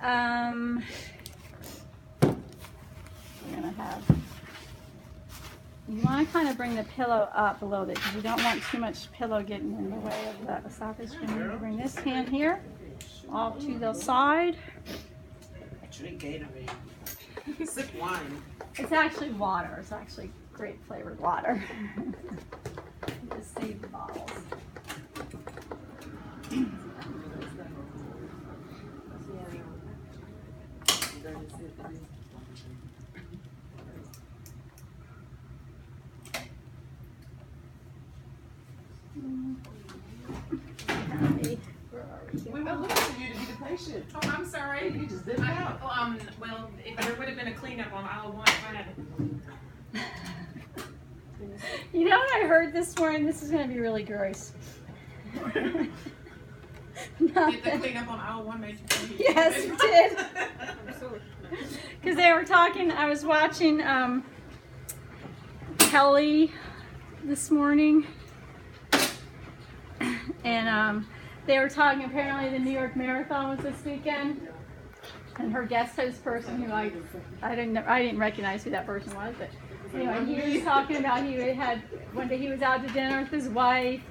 I'm gonna have, you want to kind of bring the pillow up a little bit because you don't want too much pillow getting in the way of the esophagus. You're going to bring this hand here off to the side. Drink Gatorade. Sip wine. It's actually water. It's actually great flavored water. Just save the bottles. We were looking for you to be the patient. Oh, I'm sorry. You just didn't out. Well, if there would have been a cleanup on aisle 1, if I had. You know what I heard this morning? This is going to be really gross. Did the cleanup on aisle 1 make you feel? Yes, it did. Because they were talking, I was watching Kelly this morning, and they were talking, apparently the New York Marathon was this weekend, and her guest host person, who I didn't recognize who that person was, but anyway, he was talking about one day he was out to dinner with his wife.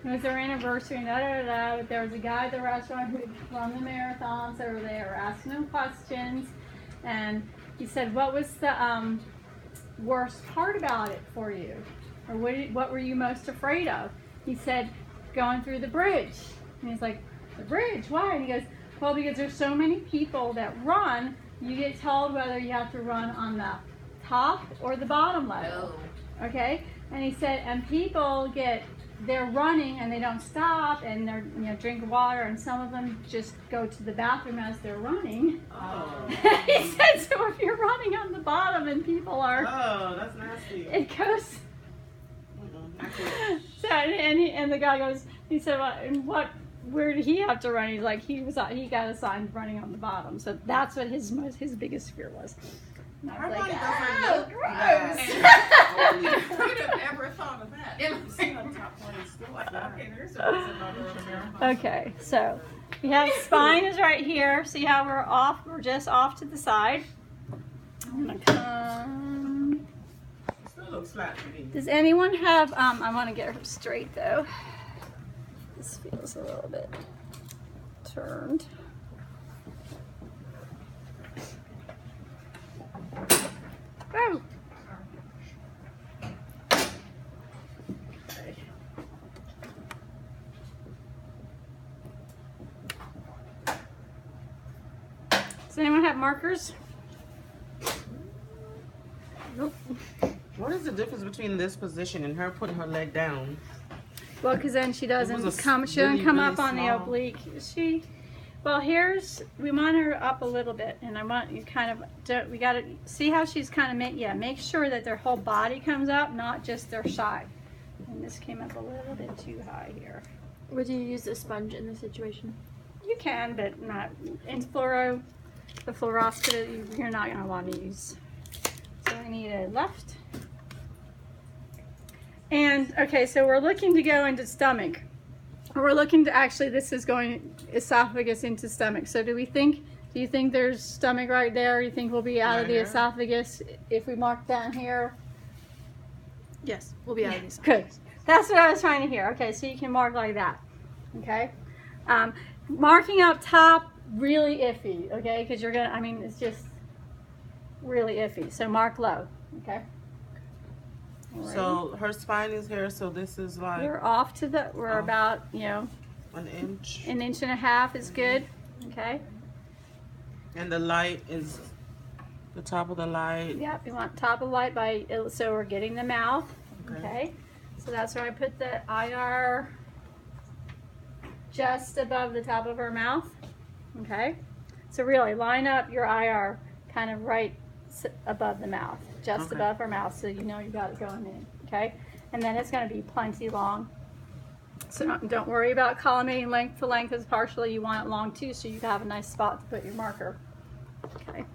It was their anniversary, and but there was a guy at the restaurant who had run the marathon, so they were asking him questions, and he said, what was the worst part about it for you? Or what were you most afraid of? He said, going through the bridge. And he's like, the bridge, why? And he goes, well, because there's so many people that run, you get told whether you have to run on the top or the bottom level. Okay? And he said, and people they're running and they don't stop, and they're, drink water, and some of them just go to the bathroom as they're running. Oh. He said, so if you're running on the bottom and people are, Oh, that's nasty. it goes. So and the guy goes, he said, well, and where did he have to run? He's like, he got assigned running on the bottom. So that's what his biggest fear was. And I was like, oh, gross. Who'd have ever thought of that? Okay, so we have spine is right here. See how we're just off to the side. I'm gonna come. Still looks flat to me. Does anyone have, I want to get her straight though. This feels a little bit turned. Oh. Does anyone have markers? Nope. What is the difference between this position and her putting her leg down? Well, because then she doesn't come up on the oblique. Well, we want her up a little bit, and I want you we got to see how she's kind of make sure that their whole body comes up, not just their side. And this came up a little bit too high here. Would you use a sponge in this situation? You can, but not in the fluoroscopy. You're not going to want to use. So I need a left. And okay, so we're looking to go into stomach. We're looking to this is going esophagus into stomach. So do you think there's stomach right there? You think we'll be out of the esophagus if we mark down here? Yes, we'll be out of the esophagus. Good. That's what I was trying to hear. Okay, so you can mark like that. Okay. Marking up top, really iffy. Okay, because it's just really iffy. So mark low. Okay. So her spine is here, so this is like... We're off to we're about, an inch. An inch and a half is good, okay? And the light is the top of the light. Yep, you want top of light so we're getting the mouth, okay? So that's where I put the IR just above the top of her mouth, okay? So really line up your IR kind of right above the mouth. Just above her mouth, so you know you got it going in, okay? And then it's going to be plenty long. So don't worry about collimating length to length, because partially you want it long too, so you have a nice spot to put your marker. Okay.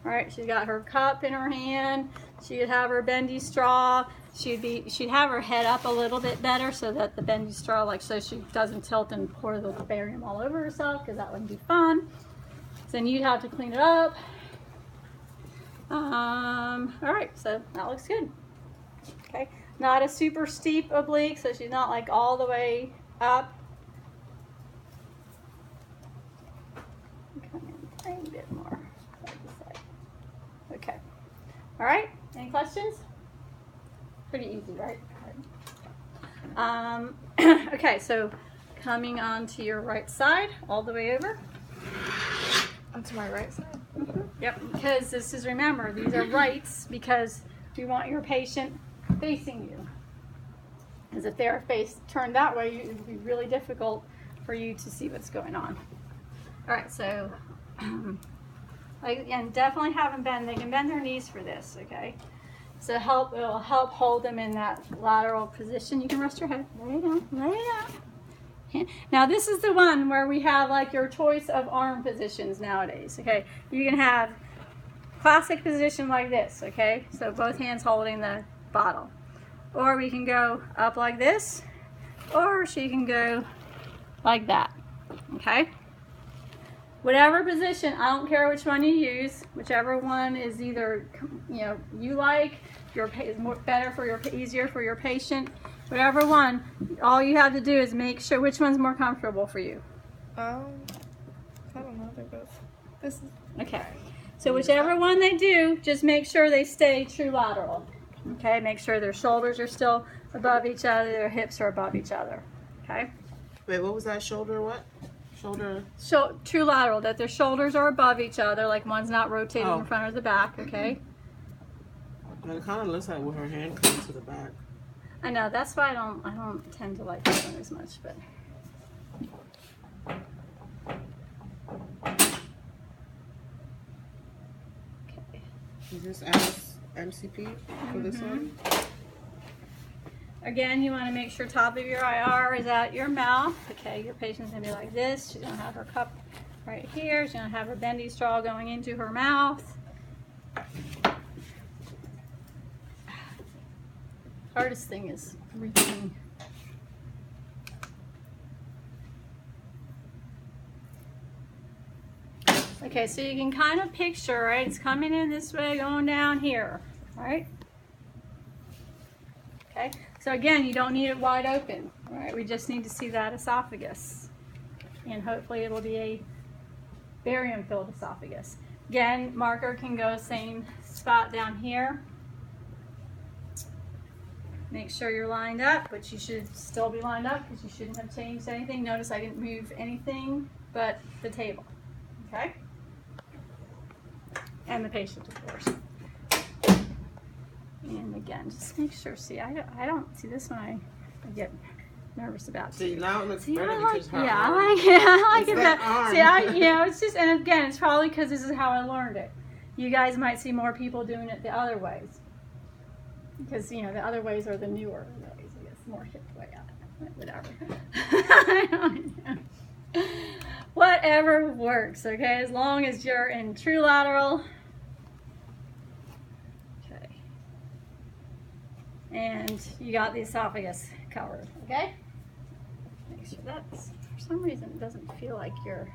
All right, she's got her cup in her hand. She'd have her bendy straw. She'd have her head up a little bit better so that the bendy straw, like, so she doesn't tilt and pour the barium all over herself, because that wouldn't be fun. So then you'd have to clean it up. All right, so that looks good. Okay, not a super steep oblique, so she's not like all the way up. Come in a tiny bit more. Okay. All right. Any questions? Pretty easy, right? Okay, so coming on to your right side, all the way over. Onto my right side. Yep, because this is, remember, these are rights because we want your patient facing you. Because if they're turned that way, it would be really difficult for you to see what's going on. All right, so and definitely have them bend. They can bend their knees for this, okay? So it'll help hold them in that lateral position. You can rest your head. Lay it down. Lay it down. Now this is the one where we have like your choice of arm positions nowadays, okay? You can have classic position like this, okay? So both hands holding the bottle. Or we can go up like this, or she can go like that, okay? Whatever position, I don't care which one you use, whichever one is either, you like, is more better for easier for your patient, whatever one, all you have to do is make sure which one's more comfortable for you. I don't know, they're both. This is Okay, so whichever one they do, just make sure they stay true lateral. Okay, make sure their shoulders are still above each other, their hips are above each other. Okay. Wait, what was that? Shoulder what? Shoulder. So true lateral, that their shoulders are above each other, like one's not rotating in front or the back. Okay. It kind of looks like with her hand coming to the back. I know, that's why I don't tend to like that one as much, but. Okay. Is this Alice MCP for this one? Again, you want to make sure top of your IR is at your mouth. Okay, your patient's going to be like this. She's going to have her cup right here. She's going to have her bendy straw going into her mouth. Hardest thing is reaching. Okay, so you can kind of picture, right? It's coming in this way, going down here, right? Okay, so again, you don't need it wide open, right? We just need to see that esophagus. And hopefully it'll be a barium-filled esophagus. Again, marker can go same spot down here. Make sure you're lined up, but you should still be lined up because you shouldn't have changed anything. Notice I didn't move anything but the table, okay? And the patient, of course. And again, just make sure, see, I don't see this one, I get nervous about. See, now it looks See, better I like, because her yeah, arm. I like It's it. that arm. See, it's just, and again, it's probably because this is how I learned it. You guys might see more people doing it the other ways. Because, the other ways are the newer ways, I guess, more hip way out. Whatever. Whatever works, okay? As long as you're in true lateral. Okay. And you got the esophagus covered, okay? Make sure that's, for some reason, it doesn't feel like your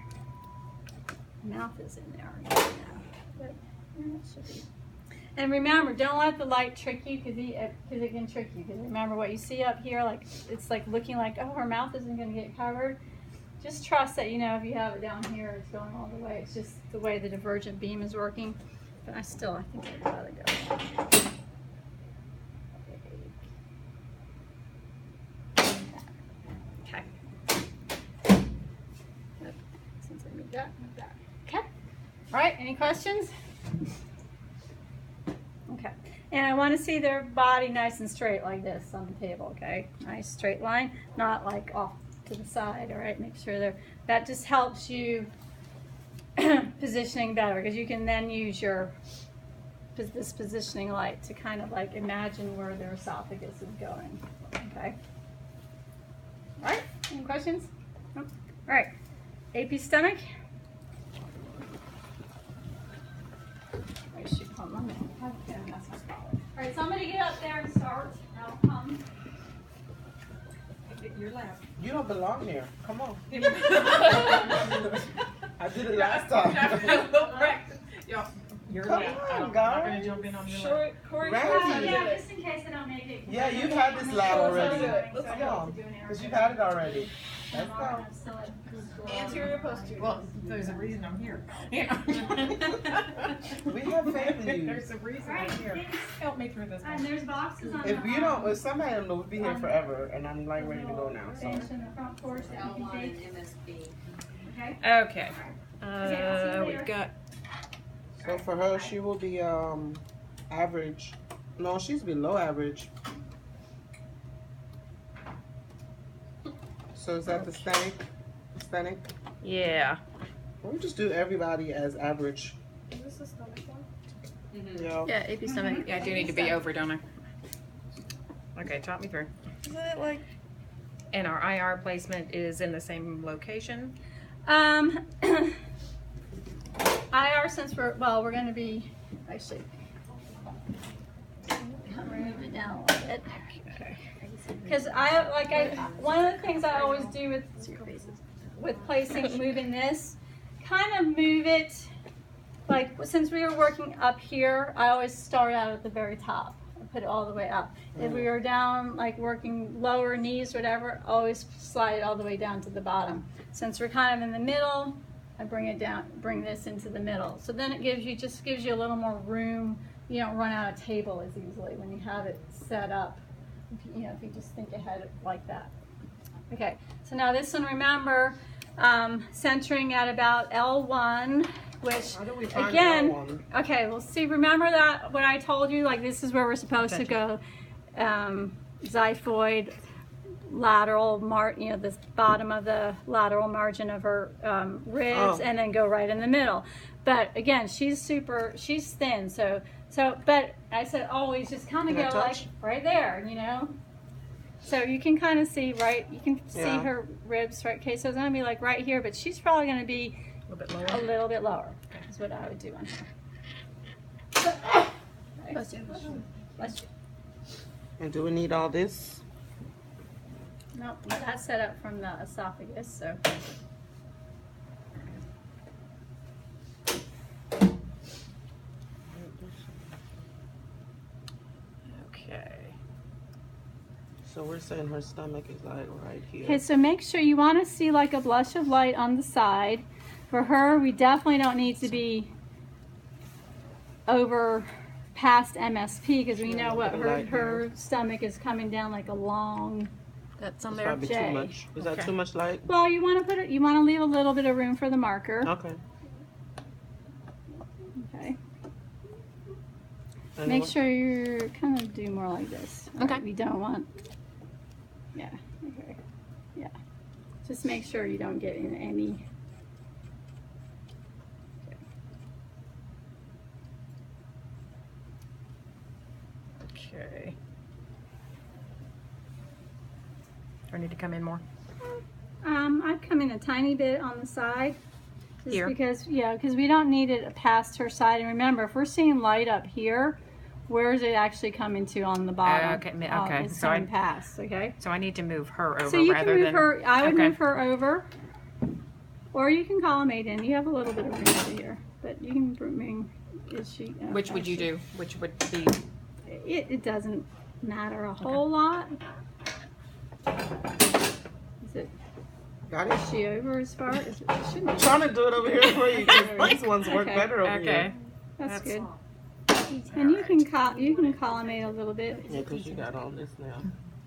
mouth is in there. But it should be. And remember, don't let the light trick you because it can trick you. Because remember, what you see up here, like it's like looking like, oh, her mouth isn't going to get covered. Just trust that, if you have it down here, it's going all the way. It's just the way the divergent beam is working. But I think I'd rather go. Okay. Since I moved that, Okay. All right, any questions? Okay, and I want to see their body nice and straight like this on the table, okay? Nice straight line, not like off to the side, all right? Make sure that just helps you positioning better because you can then use this positioning light to kind of like imagine where their esophagus is going, okay? All right, any questions? No? All right, AP stomach. I should on, let me. Okay, that's my problem. All right, somebody get up there and start. I'll come. You're loud. You don't belong here. Come on. I did it last time. Y'all, you're Come loud. on, I'm not guys. gonna jump in on your lap. Corey, Randy. Yeah, just in case I don't make it. Yeah, you've had this lab already. Let's go. Because you've had it already. Let's go. anterior, posterior. Well, there's a reason I'm here. You know? We have faith in you. There's a reason I'm here. Help me through this And one. there's boxes on If the you don't, if somebody don't know, we'll be here forever, and I'm like ready to go now. So bench in the front porch that you can take. Okay? Okay. We've got. So for her, she will be average. No, she's below average. So is that the stomach? Stomach? Yeah. We'll just do everybody as average. Is this the stomach one? Yeah. Yeah, AP stomach. Yeah, I do need to be over, don't I? Okay, talk me through. Isn't it like And our IR placement is in the same location? IR, since we're going to be, actually, remove it down a little bit. Because one of the things I always do with placing, moving this, kind of move it, like since we were working up here, I always start out at the very top and put it all the way up. If we were down, like working lower knees, whatever, always slide it all the way down to the bottom. Since we're kind of in the middle, I bring it down, bring this into the middle. So then it just gives you a little more room. You don't run out of table as easily when you have it set up. If you just think ahead like that. Okay, so now this one, remember, centering at about L1, which How do we find again, L1? okay, well see, remember that what I told you, like this is where we're supposed to go, xiphoid, lateral, this bottom of the lateral margin of her ribs, and then go right in the middle. But again, she's thin, so, but I said always just kind of go like right there, So you can kind of see, right, you can see her ribs, right? Okay, so it's going to be like right here, but she's probably going to be a little bit lower. Is what I would do on her. Bless you. Bless you. And do we need all this? No, that's set up from the esophagus, so. Okay. So we're saying her stomach is like right here. Okay, so make sure you want to see like a blush of light on the side. For her, we definitely don't need to be over past MSP because we know what her stomach is coming down like a long. That's on It's there. probably J. too much. Is that Okay. too much light? Well, you want to put it. You want to leave a little bit of room for the marker. Okay. Okay. And Make what- sure you kind of do more like this. Okay. We don't want. Yeah. Okay. Yeah. Just make sure you don't get in any. Okay. Do I need to come in more? I've come in a tiny bit on the side. Just Here? because, because we don't need it past her side. And remember, if we're seeing light up here, where is it actually coming to on the bottom? Okay, It's so I- coming past, okay? So I need to move her over So you can rather move than her, I would okay. move her over. Or you can collimate in. You have a little bit of room over here. But you can bring, is she? Which would you do? Which would be? It doesn't matter a whole lot. Is it? Got it? Is she over as far? It shouldn't I'm be. trying to do it over here for you. 'Cause these ones work Okay. better over Okay. here. That's That's- good. And you can collimate a little bit. Yeah, because you got all this now.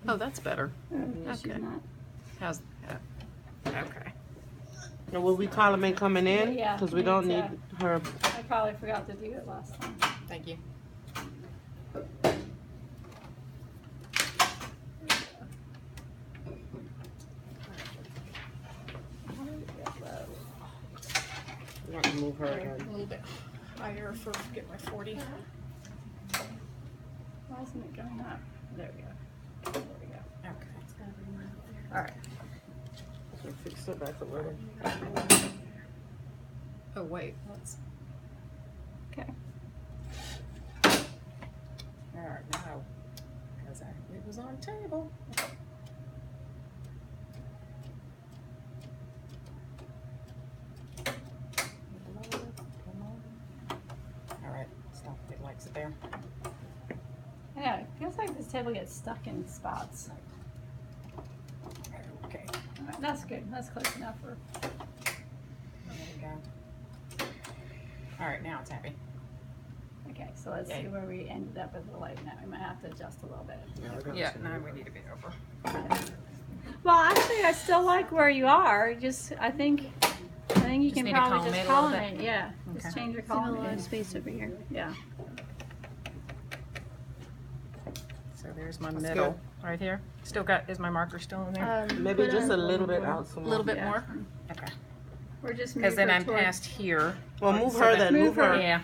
Oh, that's better. She's Okay. not. How's okay. And will we collimate coming in? Yeah, Because we don't need it's, her. I probably forgot to do it last time. Thank you. We have to move her A again. little bit higher for get my 40. Why isn't it going up? There we go. There we go. Okay. All right. So fix it back a little. Oh wait, let's. Okay. No, because it was on table. All right, stop. It likes it there. Yeah, it feels like this table gets stuck in spots. Okay, That's good. That's close enough for. there we go. All right, now it's happy. Okay, so let's see where we ended up with the light now. We might have to adjust a little bit. Yeah, now we need to be over. Well, actually, I still like where you are. Just, I think you Just can need to probably column just it a little column bit. it. Yeah, Okay. just change your Still a column. lot of space over here. Yeah. So there's my That's middle good. right here. Still got, is my marker still in there? Maybe put just a little little bit out some A little bit yeah. more? Okay. We're just Because moving then I'm towards. past here. Well, move So her that- then. Move her. Yeah.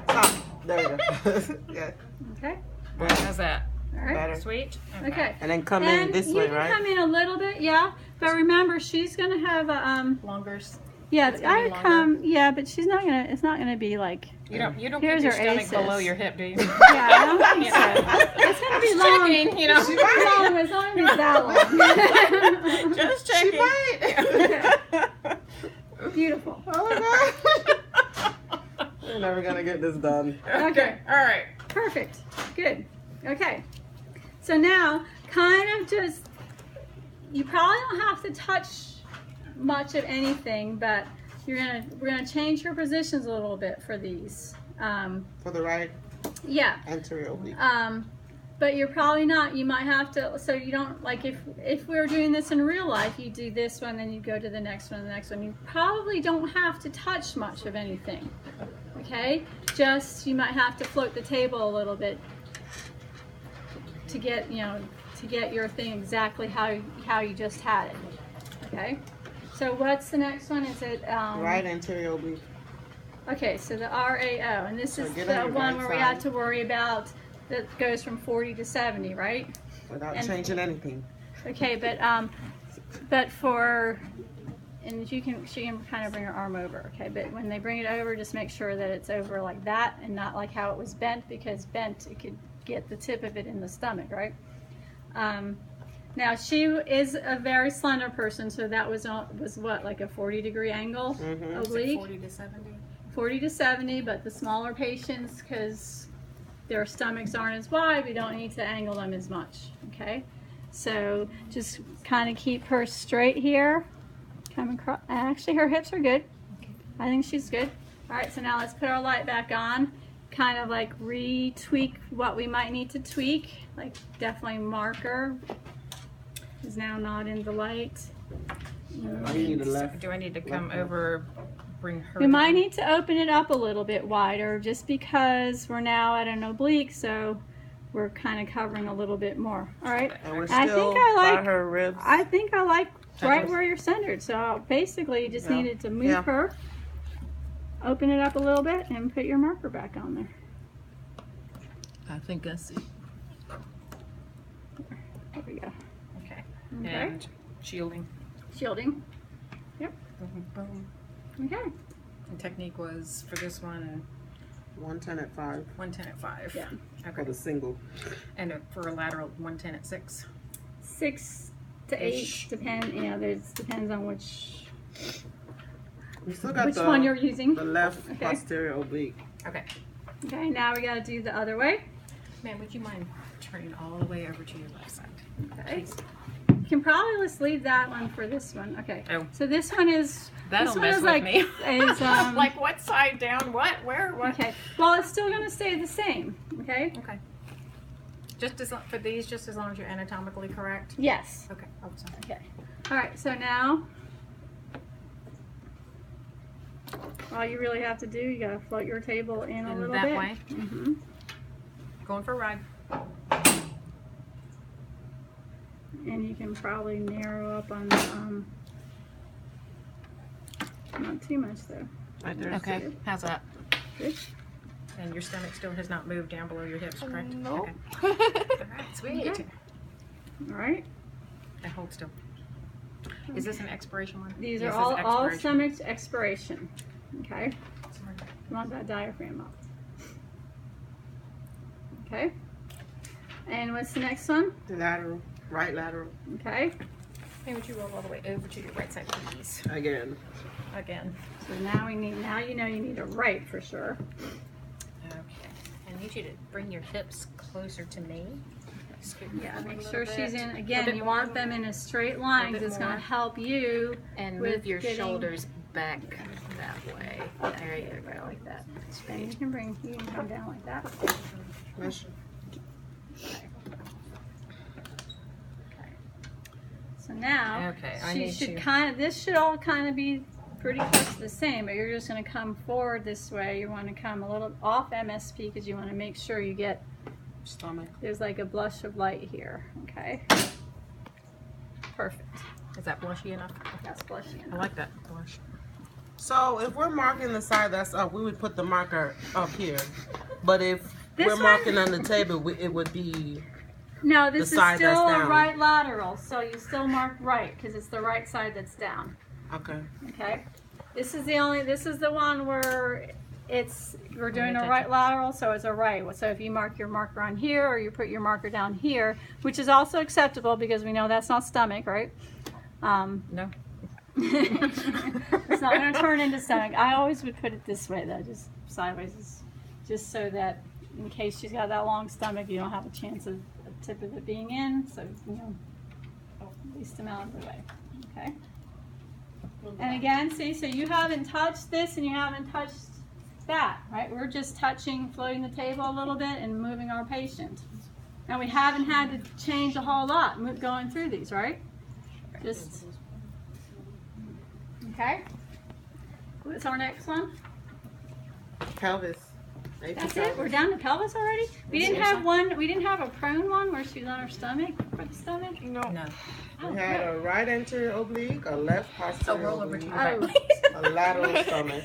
Stop. There you go. Yeah. Okay. How's that? All right. Better. Sweet? Okay. And then come And in this you way, can right? come in a little bit, yeah. But remember, she's gonna have a Longer. Yeah, It's gonna I be would longer? come. Yeah, but she's not gonna. It's not gonna be like. You don't Here's keep your her stomach aces. below your hip, do you? Yeah, I don't think so. It's gonna be long. Checking, you know. Long, it's not gonna be that long. Just checking. Beautiful. Oh my god. We're never gonna get this done. Okay. All right. Perfect. Good. Okay. So now, kind of just. You probably don't have to touch much of anything, but we're gonna change your positions a little bit for these. For the right Yeah. anterior oblique. But you're probably not. You might have to. So you don't like if we were doing this in real life, you do this one, then you go to the next one, the next one. You probably don't have to touch much of anything. Okay. Just you might have to float the table a little bit to get your thing exactly how you just had it. Okay. So what's the next one? Is it Right anterior oblique. Okay, so the RAO, and this So is get the on your one right where we side. have to worry about that goes from 40 to 70, right? Without And- changing anything. Okay, but for and she can kind of bring her arm over, okay? But when they bring it over, just make sure that it's over like that and not like how it was bent, because bent it could get the tip of it in the stomach, right? Now she is a very slender person, so that was what, like a 40-degree angle Mhm. oblique. 40 to 70. 40 to 70, but the smaller patients, because their stomachs aren't as wide, we don't need to angle them as much, okay? So just kind of keep her straight here. Come across. Actually, her hips are good. I think she's good. All right, so now let's put our light back on. Kind of like retweak what we might need to tweak. Like definitely marker is now not in the light. I need a left. Do I need to come over, bring her? We might down? need to open it up a little bit wider just because we're now at an oblique, so we're kind of covering a little bit more. All right. And we're I still think I like- by her ribs. I think I like right Touches. where you're centered. So basically you just Yeah. needed to move Yeah. her, open it up a little bit, and put your marker back on there. I think I see. There we go. Okay. Okay. And shielding. Shielding. Boom, boom. Okay. And technique was for this one 110 at 5 110 at 5. Yeah. for Okay. the single. And for a lateral 110 at 6. 6 to 8 Ish. depends on which We still got the, one you're using. the left Okay. posterior oblique. Okay. Okay. Now we got to do the other way. Ma'am, would you mind turning all the way over to your left side? Okay. You can probably just leave that one for this one. Okay. Oh. So this one is. That'll this one mess is with like, me. Is, Like what side down? What? Where? What? Okay. Well, it's still going to stay the same. Okay. Okay. Just as for these, just as long as you're anatomically correct. Yes. Okay. Oh, sorry. Okay. All right. So now, all you really have to do, you got to float your table in a In little that bit. way? Mm-hmm. Going for a ride. And you can probably narrow up on the not too much though. Right there. Okay. How's that? Good. And your stomach still has not moved down below your hips, correct? No. Okay. All right. Sweet. Okay. All right. And hold still. Is this an expiration one? These Yes, are it's all expiration. stomach expiration. Okay. Sorry. You want that diaphragm up. Okay. And what's the next one? The lateral, right lateral. Okay. Maybe would you roll all the way over to your right side, please? Again. Again. So now we need, now you know you need a right for sure. Okay. I need you to bring your hips closer to me. Scoot Yeah, forward make a sure little she's bit. in, A again, bit you more. want them in a straight line bit because it's going to more. help you. And with move your getting- shoulders back that way. There you Right go. like that. And you can come down like that. Mesh. So now, Okay, I she need should to- kind of, this should all kind of be pretty close to the same, but you're just going to come forward this way. You want to come a little off MSP because you want to make sure you get, Stomach. there's like a blush of light here, okay? Perfect. Is that blushy enough? That's blushing I enough. like that blush. So if we're marking the side that's up, we would put the marker up here. But if This we're one? marking on the table, it would be. No, this The is side that's still a down. right lateral, so you still mark right because it's the right side that's down. Okay. Okay, this is the one where we're doing a attention. right lateral, so it's a right. So if you mark your marker on here or you put your marker down here, which is also acceptable because we know that's not stomach, right? No. It's not going to turn into stomach. I always would put it this way though, just sideways, just so that in case she's got that long stomach, you don't have a chance of the tip of it being in, so you know, least amount of the way. Okay. And again, see, so you haven't touched this and you haven't touched that, right? We're just touching, floating the table a little bit and moving our patient. And we haven't had to change a whole lot going through these, right? Just, okay. What's our next one? Pelvis. AP That's pelvis. it? We're down to pelvis already? We didn't have one, we didn't have a prone one where she was on her stomach for the stomach? No. No. We had a right anterior oblique, a left posterior roll over to oblique, your right. Oh, a lateral stomach.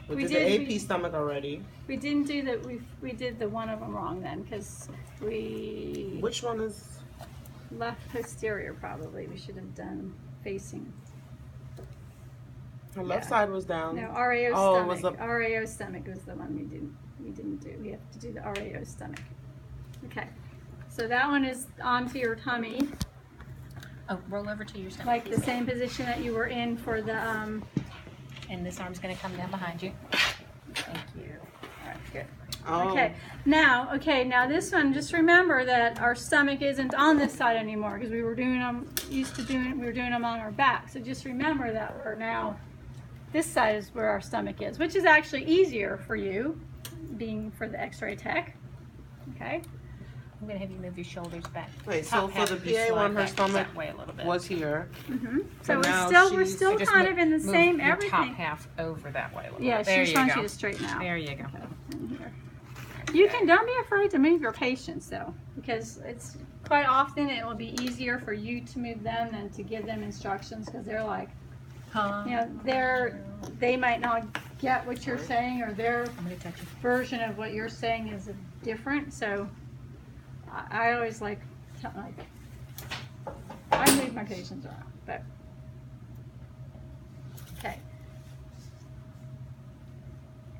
We Which is did- an AP stomach already. we didn't do that, we did the one of them wrong then, because we Which one is? left posterior probably, we should have done facing. Her left Yeah. side was down. No, RAO Oh, it stomach. was a- RAO stomach was the one we didn't do. We have to do the RAO stomach. Okay. So that one is onto your tummy, Oh, roll over to your stomach. like the same position that you were in for the And this arm's going to come down behind you. Thank you. All right, good. Oh. okay. Now this one, just remember that our stomach isn't on this side anymore because we were doing them we were doing them on our back. So just remember that for now this side is where our stomach is, which is actually easier for you being for the x-ray tech. Okay? I'm going to have you move your shoulders back. Wait, so Top for half the of you PA slide one, her back stomach that way a little bit. was here. So now we're she's- still Just kind move- of in the move same your top everything. half over that way a little Yeah, bit. she There just you wants go. you to straighten out. There you go. In here. You can, don't be afraid to move your patients though, because it's quite often it will be easier for you to move them than to give them instructions because they're like, Huh? you know, they might not get what you're saying or their I'm going to touch you. version of what you're saying is different. So I always like I move my patients around, but okay.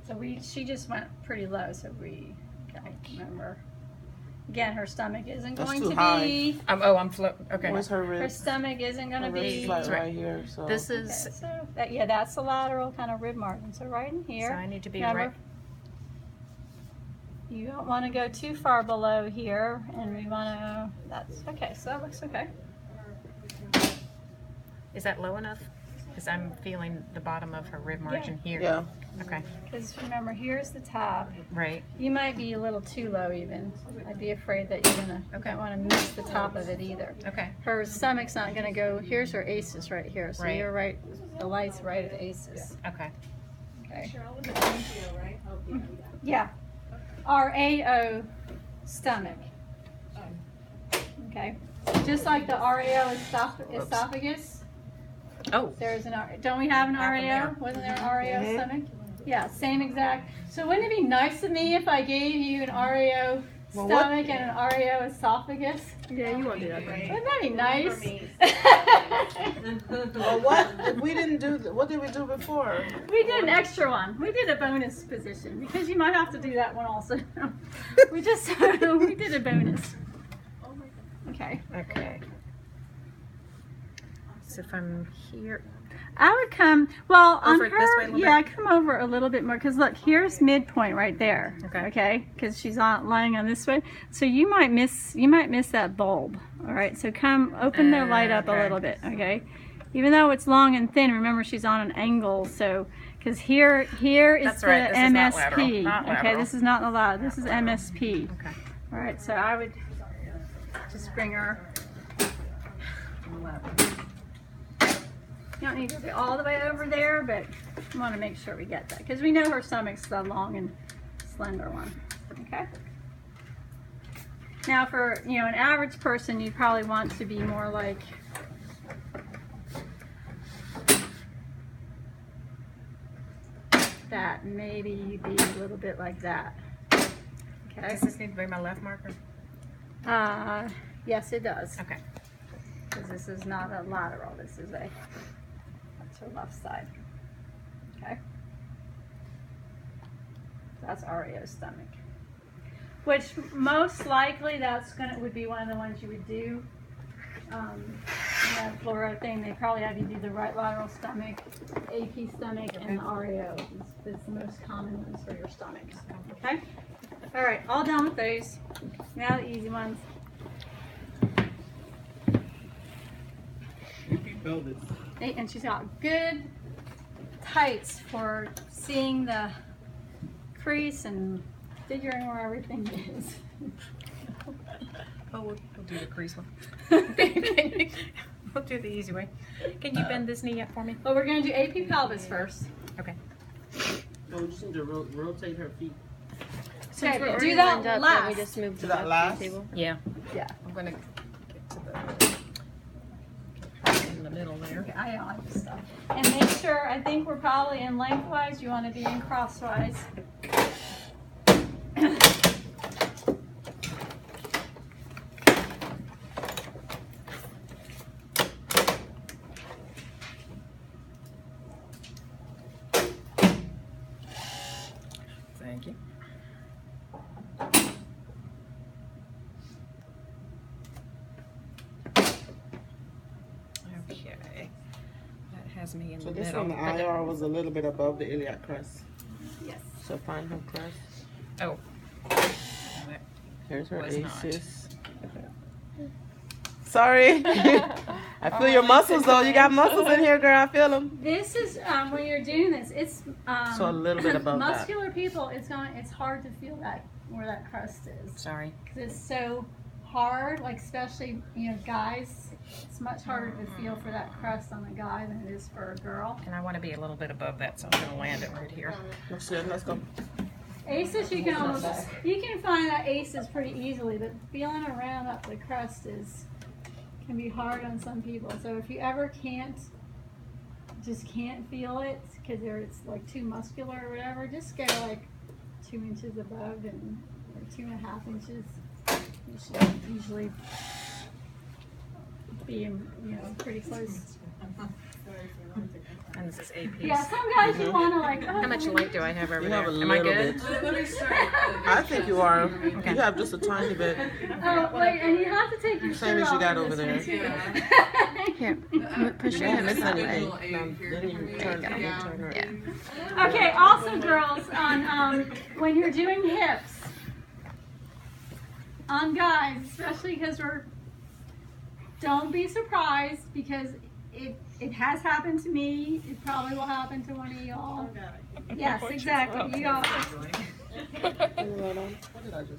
So she just went pretty low, so remember. Again, her stomach isn't That's going too to high. be, I'm floating. Okay. Where's her her ribs? stomach isn't going to Her ribs be, is like right. right here. So This okay, is, so that's the lateral kind of rib margin. So right in here. so I need to be Remember, right. you don't want to go too far below here, and we want to, that's, okay, so that looks okay. Is that low enough? Because I'm feeling the bottom of her rib margin here. yeah. Okay. Because remember, here's the top. Right. You might be a little too low even. I'd be afraid that you're gonna, don't want to miss the top of it either. Okay. Her stomach's not gonna go, here's her aces right here, so Right. you're right, the light's right at aces. Okay. Okay. Yeah. RAO stomach. Okay. Just like the RAO esophagus. Oh. There's an don't we have an Happened RAO? there. Wasn't there an RAO Mhm. stomach? Yeah, same exact. So wouldn't it be nice of me if I gave you an RAO Well, what? stomach and an RAO esophagus. Yeah, you won't do that. Wouldn't that be nice? Well, what if we didn't do? What did we do before? We did an extra one. We did a bonus position because you might have to do that one also. we did a bonus. Okay. Okay. So if I'm here, I would come, well, on Over this way a her, little yeah, come over a little bit more, because look, here's midpoint right there. Okay. Okay, because she's lying on this way. So you might miss that bulb. All right, so open the light up a Okay. little bit, okay? Even though it's long and thin, remember she's on an angle, so, because here is That's the right, this is not MSP. lateral, not Okay, lateral. this is not the lateral, this is MSP. okay. All right, so I would just bring her. You don't need to be all the way over there, but we want to make sure we get that because we know her stomach's the long and slender one. Okay. Now, for an average person, you probably want to be more like that. Maybe be a little bit like that. Okay. Does this need to be my left marker? Yes, it does. Okay. Because this is not a lateral. This is that's her left side. Okay. That's RAO stomach. Which most likely would be one of the ones you would do. That fluoro thing, they probably have you do the right lateral stomach, AP stomach, and the RAO. It's the most common ones for your stomachs. Okay? All right, all done with those. Now the easy ones. Pelvis. And she's got good tights for seeing the crease and figuring where everything is. Oh, we'll do the crease one. We'll do the easy way. Can you bend this knee up for me? Well, we're going to do AP pelvis first. Okay. No, we just need to rotate her feet. Okay, we're do already that lined up, last. then we just move To that last? table. Yeah. Yeah. I'm gonna get to the in the middle there. Okay, I like this stuff. And make sure, I think we're probably in lengthwise, you want to be in crosswise. Thank you. Okay. That has me in So the this middle. one, the IR was a little bit above the iliac crest. Yes. So find her crest. Oh. Here's her Was not. aces. Sorry. I feel your muscles though. You got muscles in here, girl. I feel them. This is when you're doing this. It's So a little bit above that. muscular people. It's hard to feel that where that crust is Sorry. because it's so hard. Like especially guys, it's much harder to feel for that crust on a guy than it is for a girl. And I want to be a little bit above that, so I'm going to land it right here. Let's see. Let's go. Aces you can find that aces pretty easily, but feeling around up the crust can be hard on some people. So if you ever can't feel it because it's like too muscular or whatever, just go like 2 inches above and or 2.5 inches. You should usually be pretty close. And this is AP. Yeah, some guys you want to like. How much light do I have over You there? have a Am I little good? bit. Let me start. I think you are. You have just a tiny bit. Oh wait, and you have to take your Same shirt as you off got for over this there. one, too. Here, push You your didn't hips miss that anything. way. No, then you turn her. Yeah. Okay, also girls, on when you're doing hips, on guys, especially because don't be surprised because it has happened to me. It probably will happen to one of y'all. Yes, exactly. You all.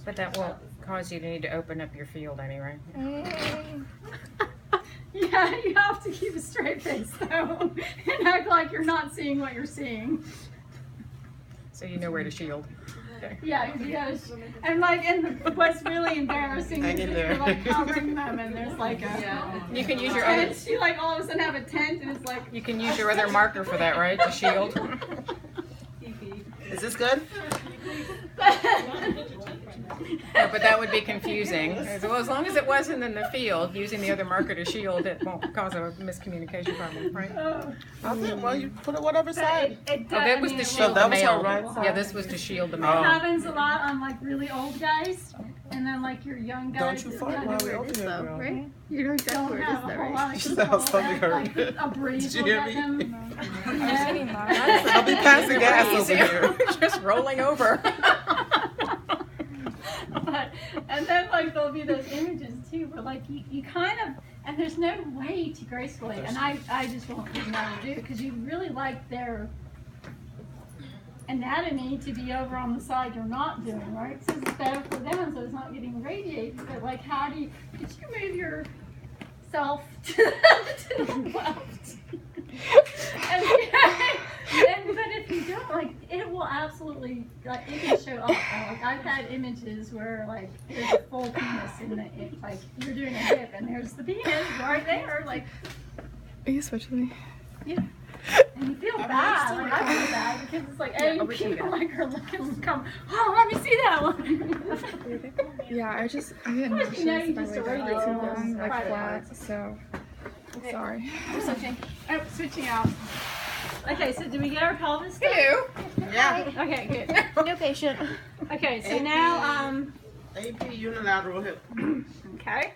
But that won't cause you to need to open up your field anyway. Yeah, you have to keep a straight face though, and act like you're not seeing what you're seeing. So you know where to shield. Okay. Yeah, and what's really embarrassing Hang is in if there. you're like covering them and there's like a You can use your other, tent. You like all of a sudden have a tent and it's like. you can use your other marker for that, right? To shield. Is this good? No, but that would be confusing. Well, as long as it wasn't in the field, using the other marker to shield, it won't cause a miscommunication problem, right? I think, well, you put it whatever side. Oh, that was to shield the that was her male. right side. Yeah, this was to shield the It male. happens a lot on like really old guys, and then like your young guys. Don't you that fight kind while of we open it, girl. Right? You know exactly don't where it have is, a though, whole right? lot of She said control, her stomach and, hurt. like, a breeze Did you will hear get me? them. I'm sitting mine. I'll be passing gas over here. Just rolling over. But, and then like there'll be those images too where like you kind of, and there's no way to gracefully, and I just won't never do it because you really like their anatomy to be over on the side you're not doing, right? So it's better for them so it's not getting radiated, but like how do you, could you move yourself to the left? But if you don't, like, it will absolutely, like, it can show up. Like, I've had images where, like, there's a full penis in the, like, you're doing a hip and there's the penis right there, like, Are you switching me? and you feel bad. Like, I feel bad because it's like, hey, people like are looking, come, oh, let me see that one. Yeah, I get Plus, you know, you nauseous just if I lay irradiate down too those long, like private flat, parts. so I'm sorry. I'm switching. Oh, switching out. Okay, so did we get our pelvis done? Hello. Yeah. Okay, good. No patient. Okay, so now, AP unilateral hip. okay.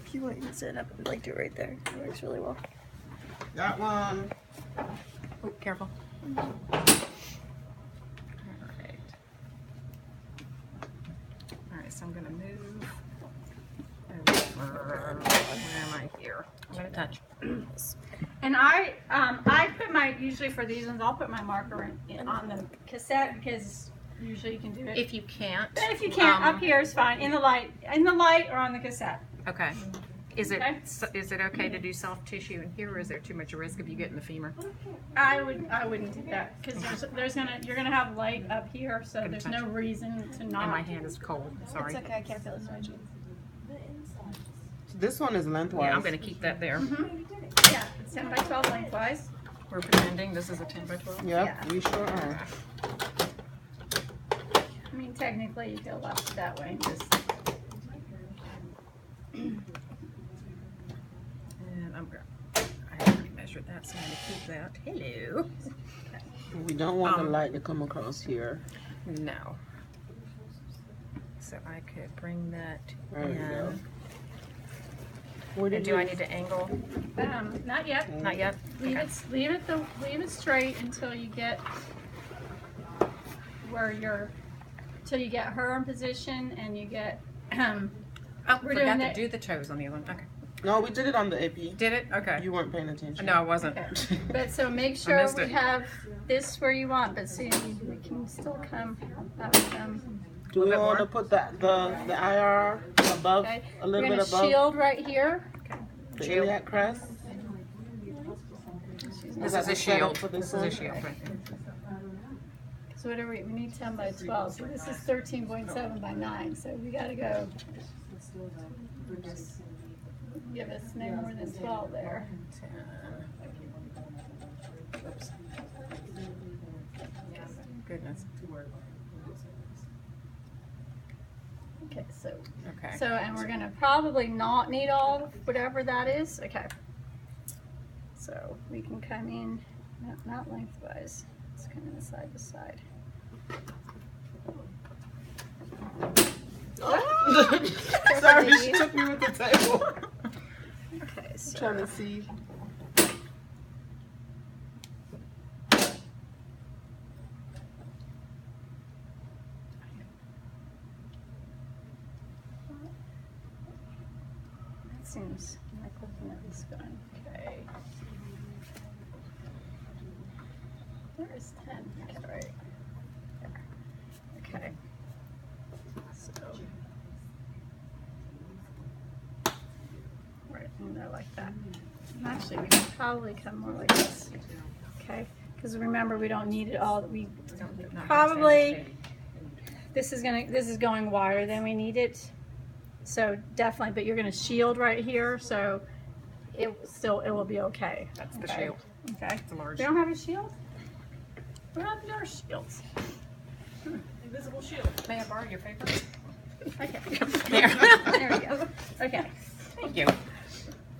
If you want, you can sit up and like do it right there. It works really well. Got one. Oh, careful. All right, so I'm going to move over. Where am I here? I'm going to touch. And I put my, usually for these ones, I'll put my marker on the cassette because usually you can do it. If you can't. But if you can't, up here is fine. In the light or on the cassette. Okay. Is it Okay. is it okay to do soft tissue in here, or is there too much risk of you getting the femur? I wouldn't do that because you're gonna have light up here, so there's no reason to not. And my hand is cold. Sorry. It's okay, I can't feel it so much. This one is lengthwise. Yeah, I'm going to keep that there. Yeah, it's 10 by 12 lengthwise. We're pretending this is a 10 by 12. Yep, Yeah. we sure are. I mean, technically you go left that way and just. And I'm going to, I already measured that, so I'm going to keep that. Hello. We don't want the light to come across here. No. So I could bring that There you go. in. Where And did do I need to angle? Not yet. Not yet? Leave Okay. leave it straight until you get till you get her in position and you get. Oh, We're forgot doing to that- do the toes on the other one. Okay. No, we did it on the AP. Did it? Okay. You weren't paying attention. No, I wasn't. Okay. But so make sure missed we it. have this where you want, but see, we can still come out of them. Do we bit want to more? put the IR above, Okay. a We're little gonna bit above shield right here. the Shield. iliac crest? This that is a the setup shield. for This this is a one? shield right there. So whatever we need 10 by 12. So this is 13.7 by 9. So we got to go. Give us no more than 12 there. Oops. Goodness. Okay, Okay. so and we're gonna probably not need all of whatever that is. Okay. So we can come in, not lengthwise. Let's come in side to side. Sorry, she took me with the table. Okay, so Trying to see. that seems like looking at this going. Okay. There is 10. Okay, right. Okay. So. Right, and they're like that. And actually, we can probably come more like this. Okay, because remember, we don't need it all. We probably this is going wider than we need it. So definitely, but you're going to shield right here, so it will be okay. That's the Okay. shield. Okay. It's a large. We don't have a shield. We don't have our shields. Invisible shield. May I borrow your paper? Okay. There. There we go. Okay. Thank you.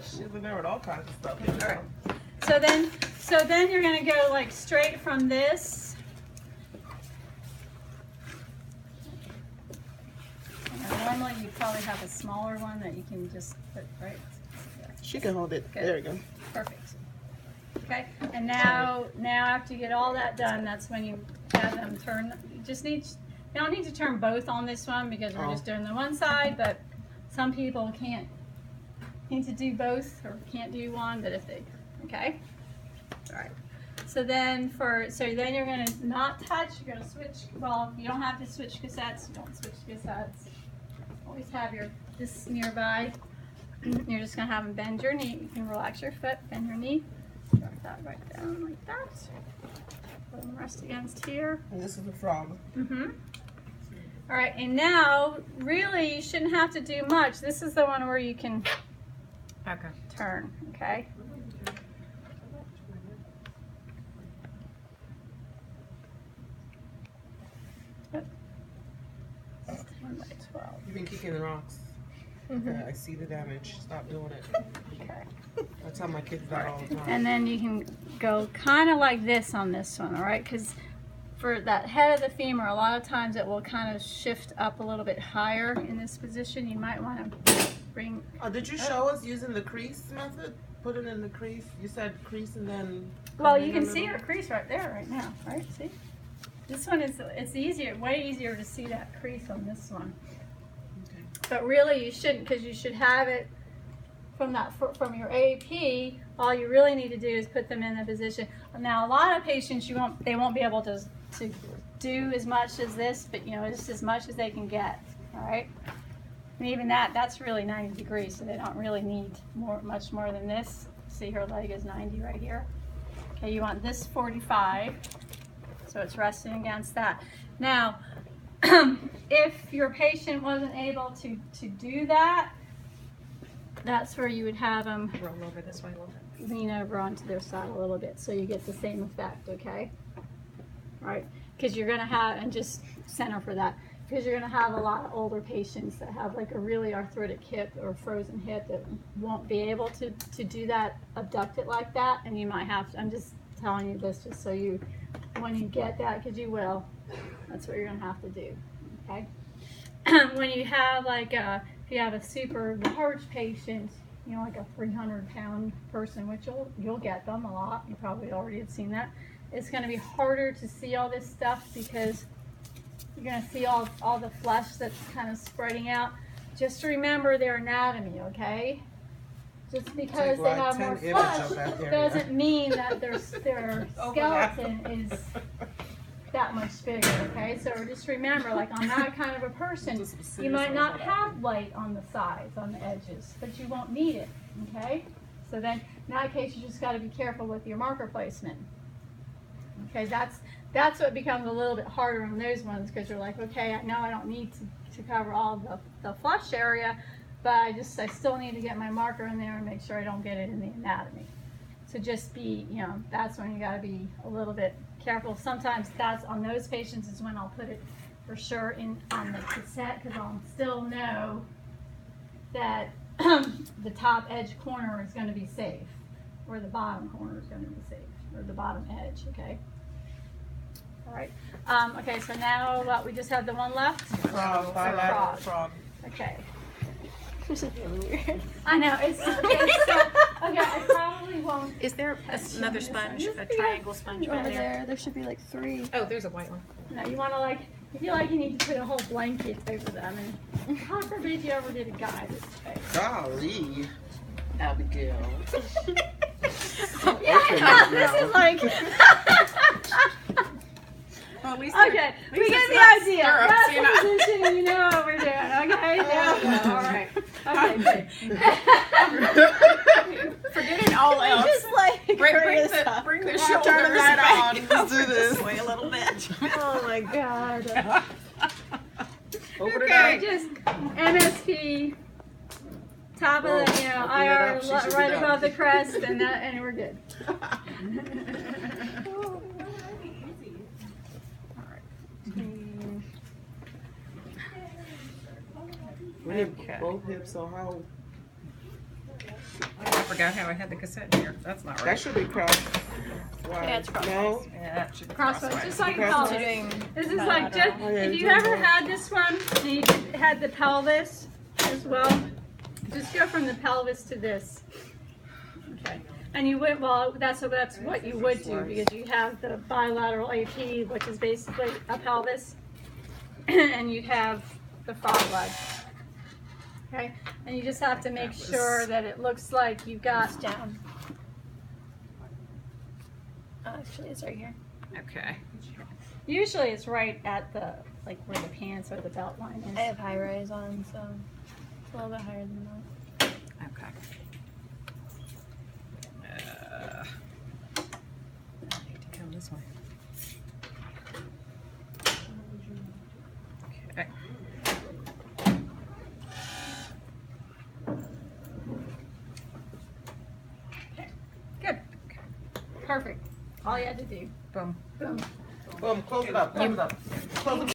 She's in there with all kinds of stuff. All right. So then you're gonna go like straight from this. Normally you probably have a smaller one that you can just put right. She can hold it. Good. There we go. Perfect. Okay. And now after you get all that done, that's when you have them turn. You don't need to turn both on this one because we're just doing the one side, but some people can't need to do both or can't do one, but if they, okay. All right. So then you're gonna not touch, you're gonna switch, well, you don't have to switch cassettes, you don't switch cassettes. Always have this nearby. You're just gonna have them bend your knee. You can relax your foot, bend your knee. Drop that right down like that. Let them rest against here. And this is the frog. Mm-hmm. All right, and now, really, you shouldn't have to do much. This is the one where you can turn, okay? Yep. 10 by 12. You've been kicking the rocks. Okay, I see the damage. Stop doing it. Okay. I tell my kids that all the time. And then you can go kind of like this on this one, all right? Because for that head of the femur, a lot of times it will kind of shift up a little bit higher in this position. You might want to bring... Oh, did you show us using the crease method? Put it in the crease. You said crease and then... Well, you can see her crease right there right now, right? See? This one it's easier, way easier to see that crease on this one. Okay. But really you shouldn't, because you should have it from your AP. All you really need to do is put them in the position. Now a lot of patients they won't be able to do as much as this, but just as much as they can get. All right. And even that's really 90 degrees, so they don't really need much more than this. See, her leg is 90 right here. Okay, you want this 45, so it's resting against that. Now, if your patient wasn't able to do that, that's where you would have them Roll over this way a little bit. lean over onto their side a little bit, so you get the same effect, okay? All right, because you're gonna have, and just center for that, because you're gonna have a lot of older patients that have like a really arthritic hip or frozen hip that won't be able to do that, abduct it like that, and you might have to, I'm just telling you this just so you, when you get that, because you will, that's what you're gonna have to do, okay? When you have like if you have a super large patient, like a 300-pound person, which you'll get them a lot, you probably already have seen that, it's going to be harder to see all this stuff because you're going to see all the flesh that's kind of spreading out. Just remember their anatomy, okay? Just because they have more flesh doesn't mean that their skeleton is that much bigger, okay? So just remember, like on that kind of a person, you might not have light on the sides, on the edges, but you won't need it, okay? So then, in that case, you just got to be careful with your marker placement. Okay, that's what becomes a little bit harder on those ones, because you're like, okay, I know I don't need to cover all the flesh area, but I still need to get my marker in there and make sure I don't get it in the anatomy. So just be, that's when you got to be a little bit careful. Sometimes that's on those patients is when I'll put it for sure on the cassette, because I'll still know that the top edge corner is going to be safe, or the bottom corner is going to be safe, or the bottom edge, okay? All right. Okay, so now we just have the one left? Frog, bilateral frog. Okay. This is really weird. I know, it's so, okay, I probably won't. Is there another sponge, a triangle sponge right Over there? there, there should be like 3. Oh, there's a white one. No, you want to you feel like you need to put a whole blanket over them, and God forbid you ever did a guy this way. Golly, Abigail. Yeah, this is like. Well, at least Okay, we least get it's the not idea. stirrups, That's you the know. position, and you know what we're doing. Okay, there we go. All right. Okay, good. Forgetting all else. Just like Bring the shoulders Turn the light back. on. Let's do this. Way a little bit. Oh my God. Open it Okay. up. Just MSP, top of the, Open it IR up, she should be right done. above the crest, and we're good. We did Okay. both hips, so how? I forgot how I had the cassette here. That's not That right. should be crossed. Why? Yeah, it's crosswise. No? Yeah, it should be Crosswise, crosswise. just like Crosswise. pelvis. This is like just, if you ever had this one, and you had the pelvis as well, just go from the pelvis to this. Okay. And you would, well, that's what you would do, because you have the bilateral AP, which is basically a pelvis, and you have the frog leg. Okay? And you just have to make sure that it looks like you've got, It's down. Actually, it's right here. Okay. usually it's right at the, like where the pants or the belt line I is. have high rise on, so it's a little bit higher than that. Okay. I need to come this way. Okay. Good. Perfect. All you had to do. Boom. Boom. Boom, close it up, close it up. Close it